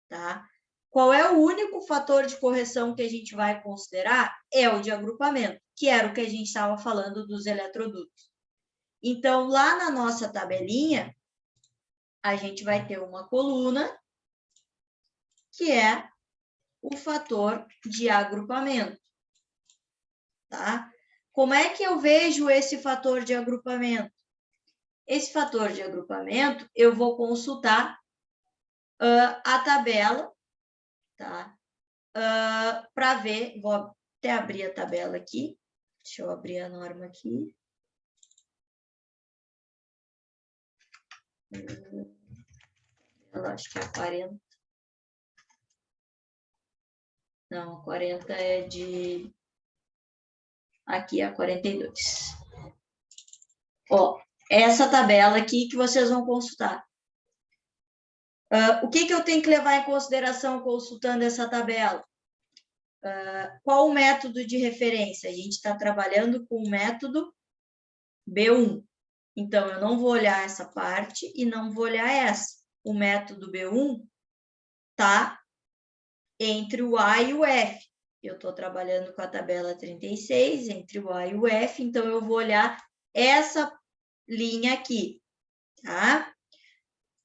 tá? Qual é o único fator de correção que a gente vai considerar? É o de agrupamento, que era o que a gente estava falando dos eletrodutos. Então, lá na nossa tabelinha, a gente vai ter uma coluna que é o fator de agrupamento, tá? Como é que eu vejo esse fator de agrupamento? Esse fator de agrupamento, eu vou consultar a tabela, tá? Para ver, vou até abrir a tabela aqui. Deixa eu abrir a norma aqui. Eu acho que é 40. Não, a 40 é de... Aqui é a 42. Ó, essa tabela aqui que vocês vão consultar. O que eu tenho que levar em consideração consultando essa tabela? Qual o método de referência? A gente está trabalhando com o método B1. Então, eu não vou olhar essa parte e não vou olhar essa. O método B1 está entre o A e o F. Eu estou trabalhando com a tabela 36, entre o A e o F, então eu vou olhar essa linha aqui, tá?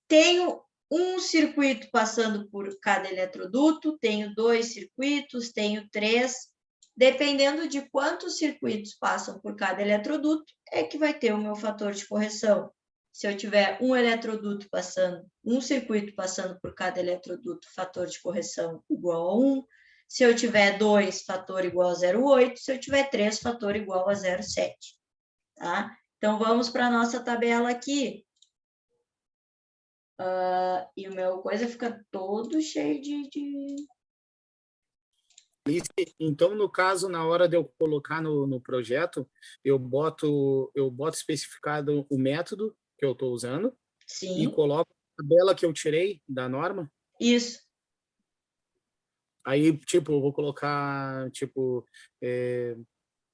Tenho um circuito passando por cada eletroduto, tenho 2 circuitos, tenho 3. Dependendo de quantos circuitos passam por cada eletroduto, é que vai ter o meu fator de correção. Se eu tiver um circuito passando por cada eletroduto, fator de correção igual a 1. Se eu tiver 2, fator igual a 0,8. Se eu tiver 3, fator igual a 0,7. Tá? Então, vamos para a nossa tabela aqui. E o meu coisa fica todo cheio de... Então, no caso, na hora de eu colocar no projeto, eu boto especificado o método que eu estou usando. Sim. E coloco a tabela que eu tirei da norma. Isso. Aí, tipo, eu vou colocar, tipo,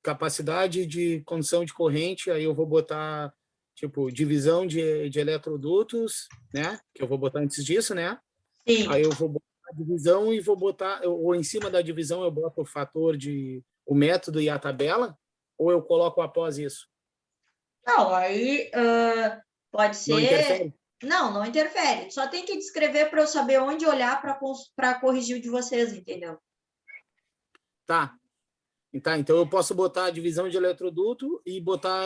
capacidade de condução de corrente, aí eu vou botar, tipo, divisão de eletrodutos, né? Que eu vou botar antes disso, né? Sim. Aí eu vou botar a divisão e vou botar, ou em cima da divisão eu boto o fator o método e a tabela, ou eu coloco após isso? Não, aí pode ser... Não interfere? Não interfere. Só tem que descrever para eu saber onde olhar para corrigir o de vocês, entendeu? Tá. Então eu posso botar a divisão de eletroduto e botar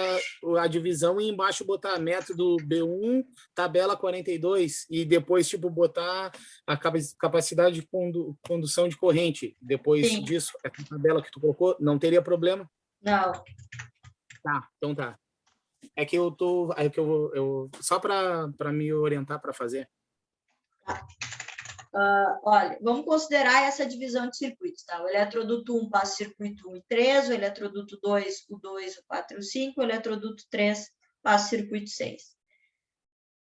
a divisão e embaixo botar método B1, tabela 42 e depois tipo botar a capacidade de condução de corrente. Depois Sim. disso, essa tabela que tu colocou, não teria problema? Não. Tá, então tá. É que eu só para me orientar para fazer. Tá. Olha, vamos considerar essa divisão de circuitos, tá? O eletroduto 1 passa o circuito 1 e 3, o eletroduto 2, o 2, o 4 e o 5, o eletroduto 3 passa o circuito 6.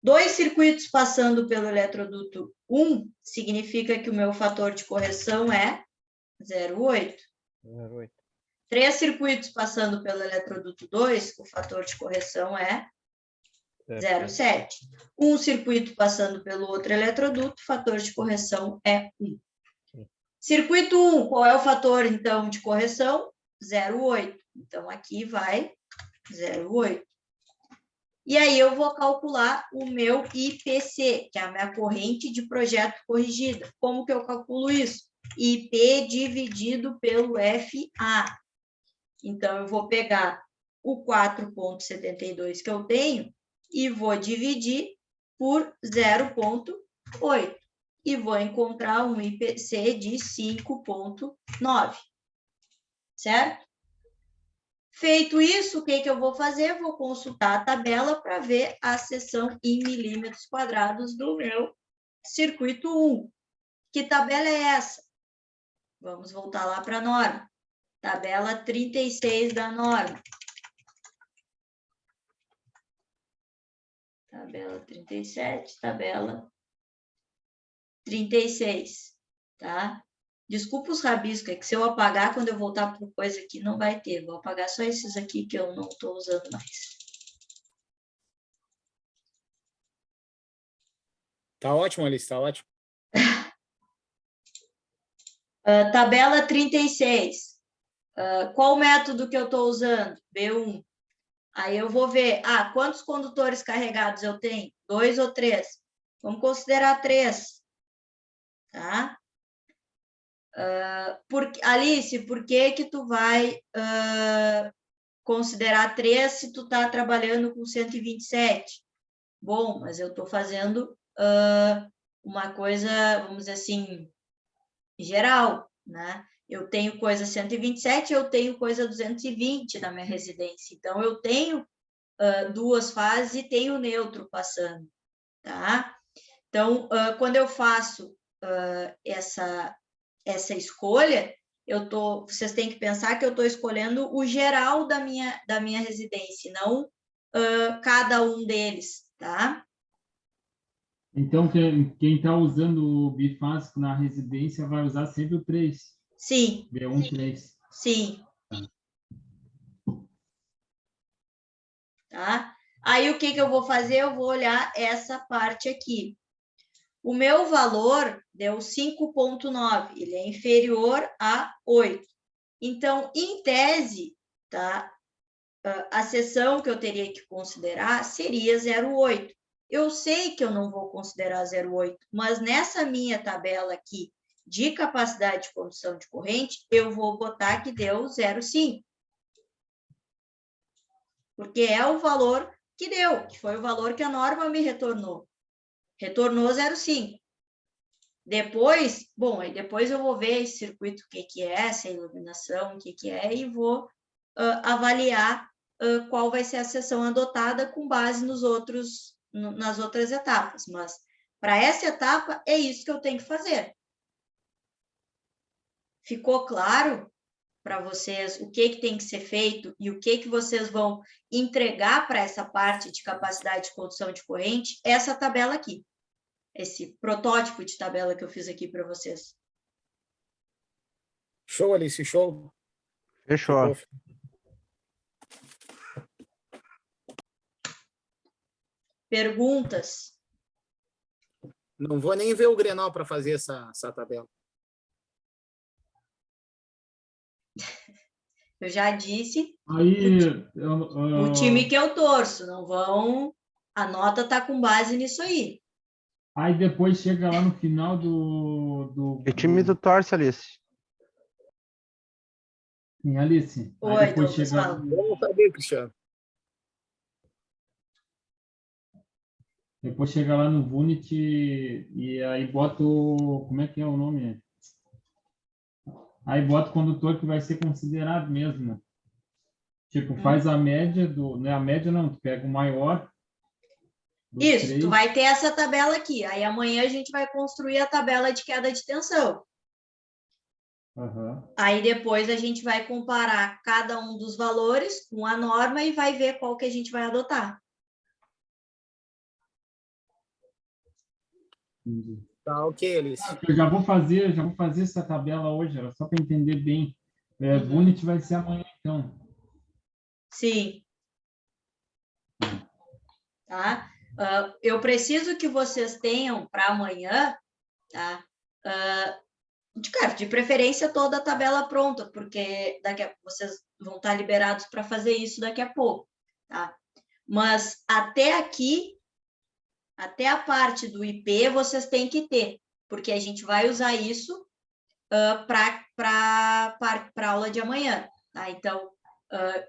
2 circuitos passando pelo eletroduto 1 significa que o meu fator de correção é 0,8. 0,8. 3 circuitos passando pelo eletroduto 2, o fator de correção é 0,7. Um circuito passando pelo outro eletroduto, o fator de correção é 1. Circuito 1, qual é o fator, então, de correção? 0,8. Então, aqui vai 0,8. E aí, eu vou calcular o meu IPC, que é a minha corrente de projeto corrigida. Como que eu calculo isso? IP dividido pelo FA. Então, eu vou pegar o 4,72 que eu tenho e vou dividir por 0,8. E vou encontrar um IPC de 5,9. certo? Feito isso, o que eu vou fazer? Vou consultar a tabela para ver a seção em milímetros quadrados do meu circuito 1. Que tabela é essa? Vamos voltar lá para a norma. Tabela 36 da norma. Tabela 37, tabela 36, tá? Desculpa os rabiscos, é que se eu apagar, quando eu voltar para coisa aqui, não vai ter. Vou apagar só esses aqui que eu não estou usando mais. Tá ótimo, Alice, tá ótimo. Tabela 36. Qual o método que eu estou usando? B1. Aí eu vou ver, quantos condutores carregados eu tenho? 2 ou 3? Vamos considerar 3. Tá? Alice, por que tu vai considerar 3 se tu está trabalhando com 127? Bom, mas eu estou fazendo uma coisa, vamos dizer assim, geral, né? Eu tenho coisa 127, eu tenho coisa 220 na minha residência. Então, eu tenho 2 fases e tenho neutro passando, tá? Então, quando eu faço essa escolha, vocês têm que pensar que eu estou escolhendo o geral da minha residência, não cada um deles, tá? Então, quem está usando o bifásico na residência vai usar sempre o 3. Sim. B1, 3. Sim. Tá? Aí, o que eu vou fazer? Eu vou olhar essa parte aqui. O meu valor deu 5,9. Ele é inferior a 8. Então, em tese, tá? A seção que eu teria que considerar seria 0,8. Eu sei que eu não vou considerar 0,8, mas nessa minha tabela aqui de capacidade de condução de corrente, eu vou botar que deu 0,5. Porque é o valor que deu, que foi o valor que a norma me retornou. Retornou 0,5. Depois, aí depois eu vou ver esse circuito, o que é, se é iluminação, o que é, e vou avaliar qual vai ser a seção adotada com base nas outras etapas. Mas, para essa etapa, é isso que eu tenho que fazer. Ficou claro para vocês o que tem que ser feito e o que vocês vão entregar para essa parte de capacidade de condução de corrente? Essa tabela aqui. Esse protótipo de tabela que eu fiz aqui para vocês. Show, Alice, show. Fechou. Perguntas? Não vou nem ver o Grenal para fazer essa tabela. Eu já disse. Aí, o time que eu torço, não vão... A nota está com base nisso aí. Aí depois chega lá no final do... Que time tu torce, Alice? Sim, Alice. Oi, aí depois Douglas, chega... fala. Vamos saber, Cristiano. Depois chega lá no Vunit e aí bota o... Como é que é o nome? Aí bota o condutor que vai ser considerado mesmo. Tipo, faz a média do... Não é a média, não. Tu pega o maior... Isso, 3. tu vai ter essa tabela aqui. Aí amanhã a gente vai construir a tabela de queda de tensão. Uhum. Aí depois a gente vai comparar cada um dos valores com a norma e vai ver qual que a gente vai adotar. Entendi. Tá, ok, Alice. Eu já vou fazer essa tabela hoje, era só para entender bem. Vunit vai ser amanhã, então. Sim. Tá? Eu preciso que vocês tenham para amanhã, tá? De preferência toda a tabela pronta, porque vocês vão estar liberados para fazer isso daqui a pouco, tá? Mas até aqui, até a parte do IP, vocês têm que ter, porque a gente vai usar isso para a aula de amanhã, tá? Então,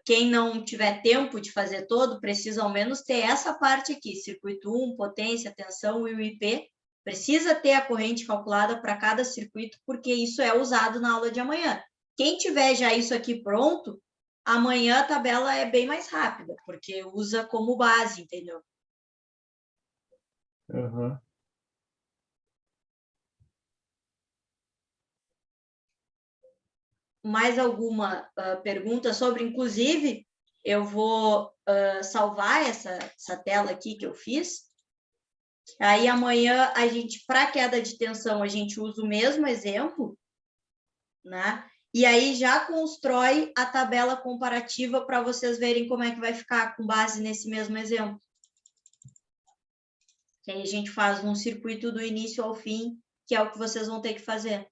quem não tiver tempo de fazer todo, precisa ao menos ter essa parte aqui, circuito 1, potência, tensão e o IP, precisa ter a corrente calculada para cada circuito, porque isso é usado na aula de amanhã. Quem tiver já isso aqui pronto, amanhã a tabela é bem mais rápida, porque usa como base, entendeu? Uhum. Mais alguma pergunta sobre? Inclusive, eu vou salvar essa tela aqui que eu fiz. Aí amanhã a gente, para queda de tensão, a gente usa o mesmo exemplo, né? E aí já constrói a tabela comparativa para vocês verem como é que vai ficar com base nesse mesmo exemplo. Que aí a gente faz um circuito do início ao fim, que é o que vocês vão ter que fazer.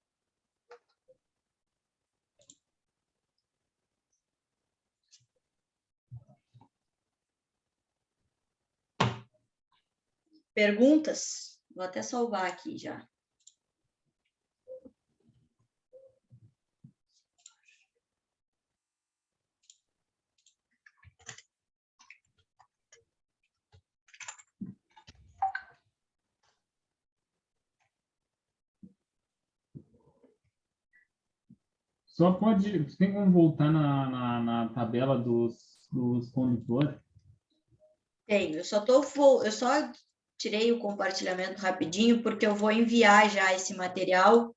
Perguntas? Vou até salvar aqui já. Só pode... Tem como voltar na tabela dos condutores? Tenho. Eu só tirei o compartilhamento rapidinho, porque eu vou enviar já esse material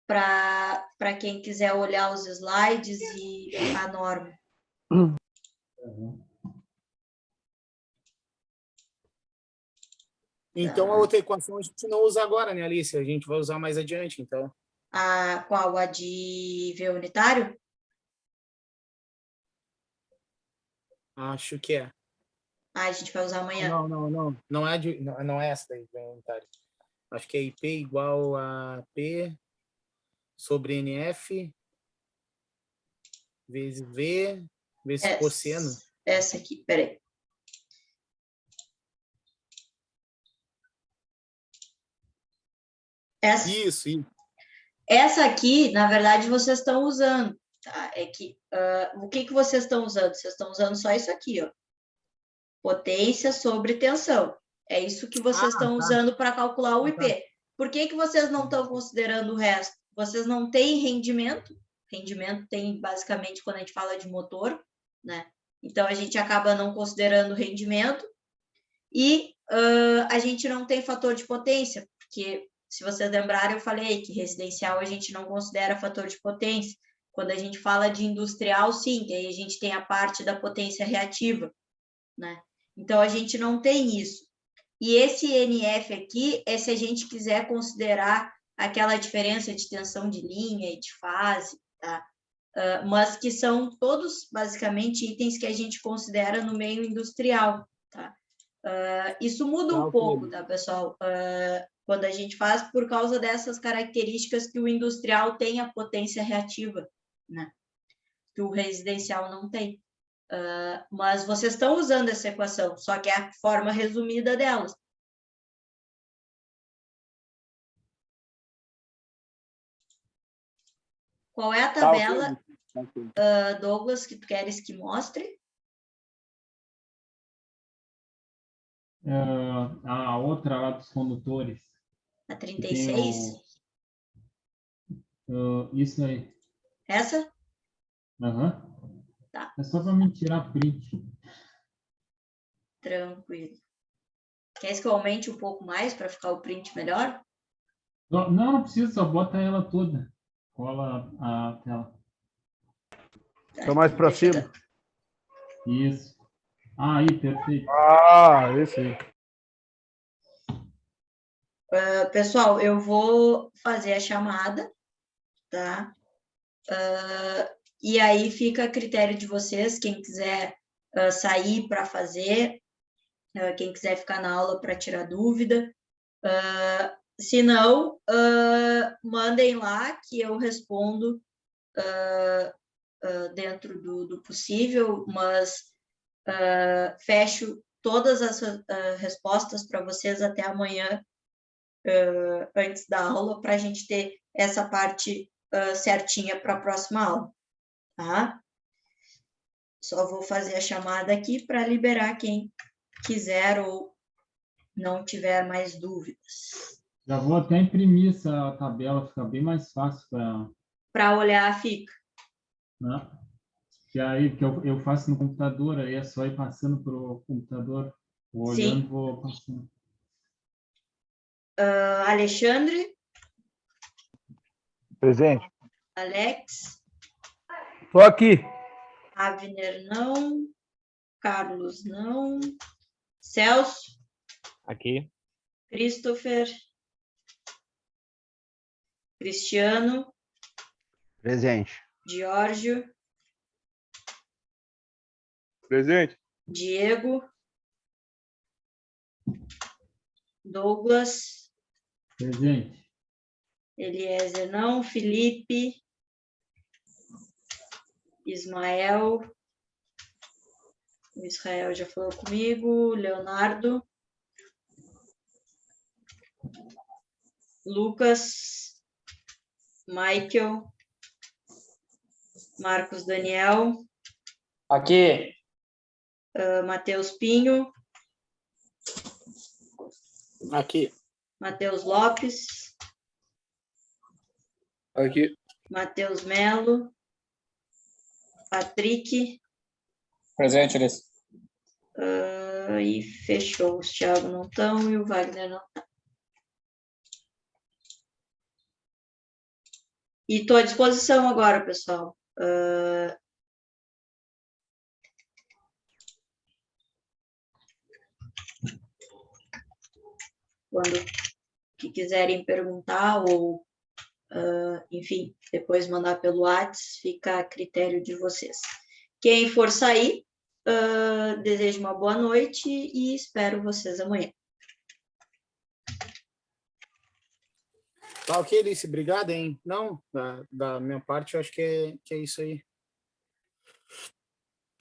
para quem quiser olhar os slides e a norma. Então, a outra equação a gente não usa agora, né, Alice? A gente vai usar mais adiante, então. Qual? A de V unitário? Acho que é. A gente vai usar amanhã. Não. Não é essa daí, V unitário. Acho que é IP igual a P sobre NF vezes V vezes cosseno. Essa aqui, peraí. Isso. Essa aqui, na verdade, vocês estão usando. Tá? É que, o que vocês estão usando? Vocês estão usando só isso aqui, ó. Potência sobre tensão. É isso que vocês estão usando para calcular o IP. Por que vocês não estão considerando o resto? Vocês não têm rendimento. Rendimento tem, basicamente, quando a gente fala de motor, né? Então, a gente acaba não considerando rendimento. E a gente não tem fator de potência, porque, se vocês lembrarem, eu falei que residencial a gente não considera fator de potência. Quando a gente fala de industrial, sim, aí a gente tem a parte da potência reativa, né? Então, a gente não tem isso. E esse NF aqui é se a gente quiser considerar aquela diferença de tensão de linha e de fase, tá? Mas que são todos, basicamente, itens que a gente considera no meio industrial, tá? Isso muda um pouco, tá, pessoal? Quando a gente faz por causa dessas características que o industrial tem a potência reativa, né? Que o residencial não tem. Mas vocês estão usando essa equação, só que é a forma resumida delas. Qual é a tabela, Douglas, que tu queres que mostre? A outra lá dos condutores. A 36? Isso aí. Essa? Aham. Tá. É só para me tirar print. Tranquilo. Quer que eu aumente um pouco mais para ficar o print melhor? Não precisa, só bota ela toda. Cola a tela. Então, mais para cima. Isso. Aí, perfeito. Esse aí. Pessoal, eu vou fazer a chamada, tá? E aí fica a critério de vocês, quem quiser sair para fazer, quem quiser ficar na aula para tirar dúvida. Se não, mandem lá que eu respondo dentro do possível, mas fecho todas as respostas para vocês até amanhã, antes da aula, para a gente ter essa parte certinha para a próxima aula, tá? Só vou fazer a chamada aqui para liberar quem quiser ou não tiver mais dúvidas. Já vou até imprimir essa tabela, fica bem mais fácil para olhar, fica. Né? Que aí, que eu faço no computador, aí é só ir passando para o computador, vou olhando, vou passando. Alexandre? Presente. Alex? Estou aqui. Avner, não. Carlos, não. Celso? Aqui. Christopher? Cristiano? Presente. Giorgio? Presente. Diego? Douglas? Presente. Eliezer, não. Felipe? Ismael? O Israel já falou comigo. Leonardo? Lucas? Michael? Marcos Daniel? Aqui. Matheus Pinho? Aqui. Matheus Lopes? Aqui. Matheus Melo? Patrick? Presente, Alice. E fechou. Os Thiago não estão e o Wagner não está. E estou à disposição agora, pessoal. Quando que quiserem perguntar ou, enfim, depois mandar pelo WhatsApp, fica a critério de vocês. Quem for sair, desejo uma boa noite e espero vocês amanhã. Tá ok, Alice, obrigado, hein? Não, da minha parte, eu acho que é isso aí.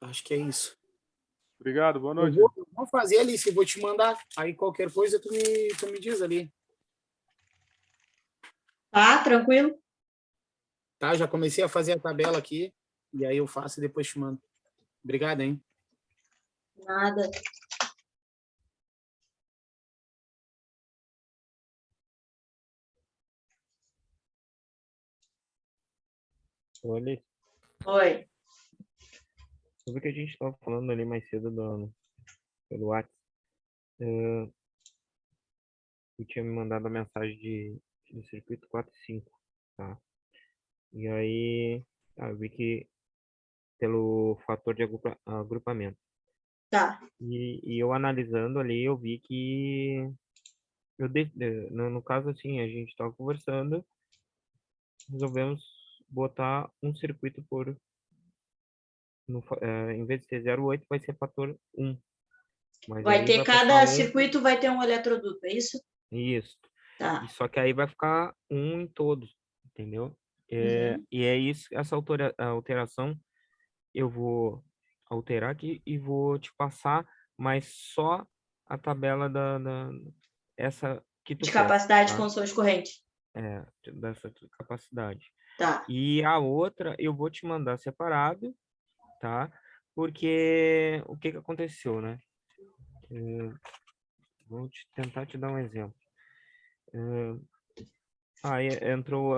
Acho que é isso. Obrigado, boa noite. Eu vou fazer, Alice, vou te mandar. Aí qualquer coisa tu me diz ali. Tá, tranquilo? Tá, já comecei a fazer a tabela aqui. E aí eu faço e depois te mando. Obrigado, hein? Nada. Olha, Oi. sobre o que a gente estava falando ali mais cedo pelo WhatsApp. Eu tinha me mandado a mensagem do circuito 4 e 5, tá? E aí, eu vi que pelo fator de agrupamento. Tá. E eu analisando ali, eu vi que no caso assim, a gente estava conversando, resolvemos botar um circuito em vez de ser 0,8, vai ser fator 1. Mas Vai aí ter vai cada passar circuito vai ter um eletroduto, é isso? Isso. Tá. E só que aí vai ficar um em todos, entendeu? Uhum. E é isso, essa alteração eu vou alterar aqui e vou te passar, mas só a tabela essa que tu De fez, capacidade de tá? condução de corrente. Dessa capacidade. Tá. E a outra eu vou te mandar separado, tá? Porque o que aconteceu, né? Vou tentar te dar um exemplo. Aí entrou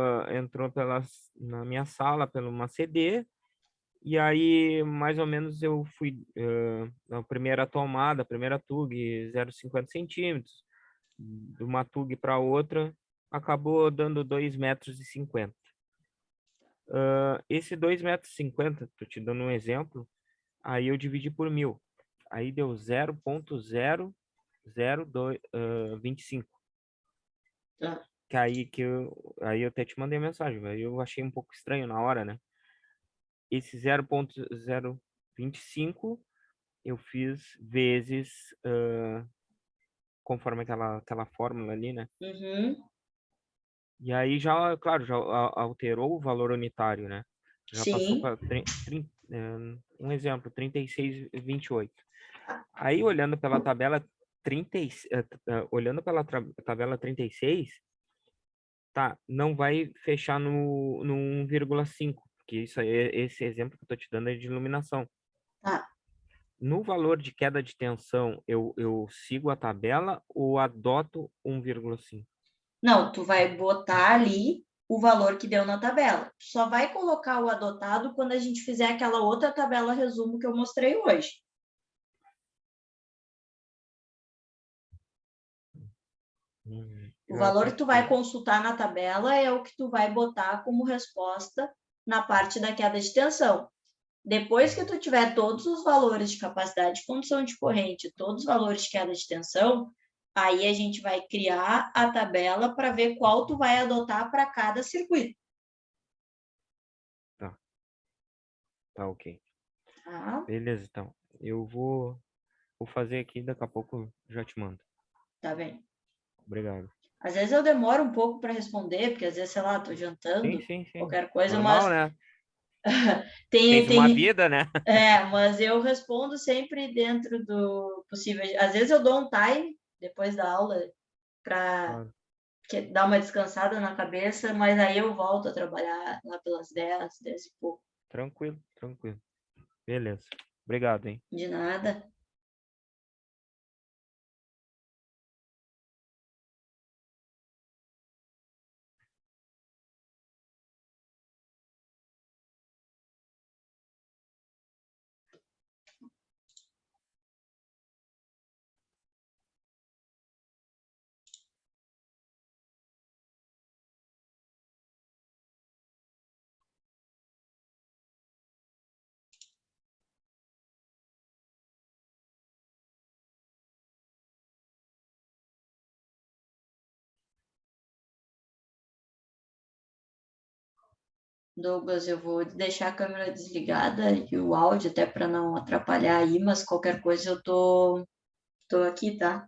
na minha sala pela uma CD, e aí mais ou menos eu fui na primeira tomada, primeira TUG 0,50 centímetros, de uma TUG para outra, acabou dando 2,50 metros. Esse 2,50 metros, estou te dando um exemplo, aí eu dividi por 1000, aí deu 0,00225. Tá. Que aí eu até te mandei a mensagem, aí eu achei um pouco estranho na hora, né? Esse 0,025 eu fiz vezes conforme aquela fórmula ali, né? Uhum. E aí já, claro, já alterou o valor unitário, né? Já passou Sim. para um exemplo, 36,28. Aí olhando pela tabela olhando pela tabela 36, tá, não vai fechar no 1,5, porque esse exemplo que eu tô te dando é de iluminação. Tá. No valor de queda de tensão, eu sigo a tabela ou adoto 1,5? Não, tu vai botar ali o valor que deu na tabela. Só vai colocar o adotado quando a gente fizer aquela outra tabela resumo que eu mostrei hoje. O valor que tu vai consultar na tabela é o que tu vai botar como resposta na parte da queda de tensão. Depois que tu tiver todos os valores de capacidade de condução de corrente, todos os valores de queda de tensão, aí a gente vai criar a tabela para ver qual tu vai adotar para cada circuito. Tá, ok. Tá? Beleza, então. Eu vou fazer aqui, daqui a pouco eu já te mando. Tá bem. Obrigado. Às vezes eu demoro um pouco para responder, porque às vezes, sei lá, tô jantando, Sim. qualquer coisa, Normal, mas né? tem, Tens uma tem, vida, né? mas eu respondo sempre dentro do possível. Às vezes eu dou um time depois da aula para dar uma descansada na cabeça, mas aí eu volto a trabalhar lá pelas 10, 10 e pouco. Tranquilo. Beleza. Obrigado, hein? De nada. Douglas, eu vou deixar a câmera desligada e o áudio até para não atrapalhar aí, mas qualquer coisa eu tô aqui, tá?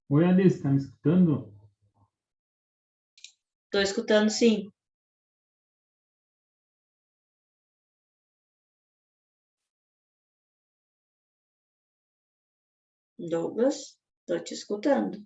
Oi, Alice, tá me escutando? Estou escutando, sim. Douglas, estou te escutando.